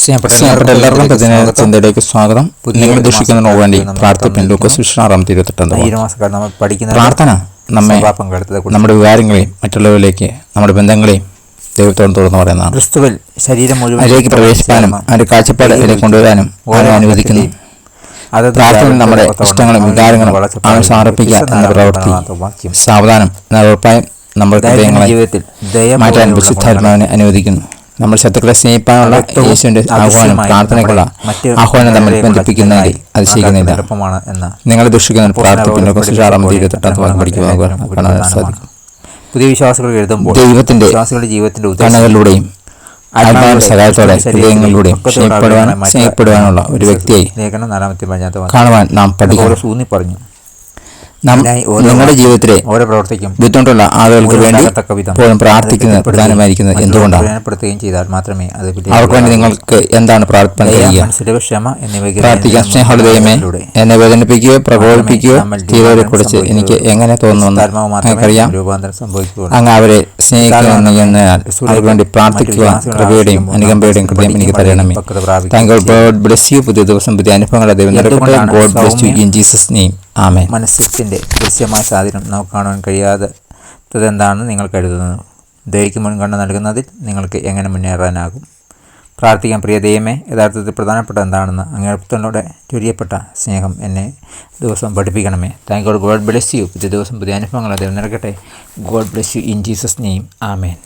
സ്നേഹപ്പെട്ട എല്ലാവർക്കും ചിന്തയിലേക്ക് സ്വാഗതം. നിങ്ങൾ ദുഷിക്കുന്നതിന് വേണ്ടി പ്രാർത്ഥിപ്പിൻ. ലൂക്കോസ് 6:28. പ്രാർത്ഥന നമ്മെ നമ്മുടെ വികാരങ്ങളെയും മറ്റുള്ളവരിലേക്ക് നമ്മുടെ ബന്ധങ്ങളെയും ദൈവത്തോട് തുറന്നു പറയുന്നതാണ്. ക്രിസ്തുവിൽ ശരീരം മുഴുവൻ അതിലേക്ക് പ്രവേശിക്കാനും അതിന്റെ കാഴ്ചപ്പാട് അതിലേക്ക് കൊണ്ടുവരാനും അവനെ അനുവദിക്കുന്നു. പ്രാർത്ഥന നമ്മുടെ ഇഷ്ടങ്ങളും വികാരങ്ങളും അവൻ സമർപ്പിക്കുക എന്ന പ്രവൃത്തി സാവധാനം എന്ന ഉറപ്പായും നമ്മുടെ ഹൃദയങ്ങളെ മാറ്റാൻ വിശുദ്ധാത്മാവിനെ അനുവദിക്കുന്നു. നമ്മൾ ശത്രുക്കളെ സ്നേഹിക്കാനുള്ള യേശുവിന്റെ ആഹ്വാനം പ്രാർത്ഥനയ്ക്കുള്ള ആഹ്വാനം തമ്മിൽ ബന്ധിപ്പിക്കുന്നതിൽ അത് ചെയ്യുന്നില്ല. നിങ്ങളെ ദുഷിക്കുന്നതിന് പ്രാർത്ഥിക്കുന്ന സാധിക്കും. പുതിയ വിശ്വാസികൾ എഴുതുമ്പോൾ ദൈവത്തിന്റെ കണ്ണുകളിലൂടെയും ആത്മാവിന്റെ സഹായത്തോടെ ഹൃദയങ്ങളിലൂടെയും സ്നേഹിക്കപ്പെടുവാനുള്ള ഒരു വ്യക്തിയായി കാണുവാൻ നാം പഠിക്കണം. പറഞ്ഞു നിങ്ങളുടെ ജീവിതത്തിലെ ഓരോ പ്രവർത്തിക്കും ബുദ്ധിമുട്ടുള്ള ആളുകൾക്ക് വേണ്ടി പോലും പ്രാർത്ഥിക്കുന്നത് പ്രധാനമായിരിക്കുന്നത് എന്തുകൊണ്ടാണ്? ചെയ്താൽ മാത്രമേ അത് അവർക്ക് വേണ്ടി നിങ്ങൾക്ക് എന്താണ് പ്രാർത്ഥന ചെയ്യുക? പ്രാർത്ഥിക്കാൻ സ്നേഹമുള്ള ദൈവമേ, എന്നെ വേദനിപ്പിക്കുകയോ പ്രകോപിപ്പിക്കുകയോ ചെയ്തവരെ കുറിച്ച് എനിക്ക് എങ്ങനെ തോന്നുമെന്ന് എനിക്കറിയാം. അങ്ങ് അവരെ സ്നേഹിക്കുന്നതിനാൽ അവർക്ക് വേണ്ടി പ്രാർത്ഥിക്കുക. കൃപയുടെയും അനുകമ്പയുടെയും ഹൃദയം എനിക്ക് തരണമേ. Thank you. God bless you. പുതിയ ദിവസം പുതിയ അനുഭവങ്ങളെ ദൈവം നൽകട്ടെ. God bless you in Jesus name. ആമേൻ. മനസ്സിൻ്റെ ദൃശ്യമായ സ്വാധീനം നമുക്ക് കാണുവാൻ കഴിയാത്തതെന്താണെന്ന് നിങ്ങൾ കരുതുന്നു? ദൈവയ്ക്ക് മുൻഗണന നൽകുന്നതിൽ നിങ്ങൾക്ക് എങ്ങനെ മുന്നേറാനാകും? പ്രാർത്ഥിക്കാൻ പ്രിയ ദൈവമേ, യഥാർത്ഥത്തിൽ പ്രധാനപ്പെട്ട എന്താണെന്ന് അങ്ങേപ്പത്തിലൂടെ ചൊരിയപ്പെട്ട സ്നേഹം എന്നെ ദിവസം പഠിപ്പിക്കണമേ. Thank you. God bless you. പുതിയ ദിവസം പുതിയ അനുഭവങ്ങൾ ദൈവം നൽകട്ടെ. God bless you in Jesus name. Amen.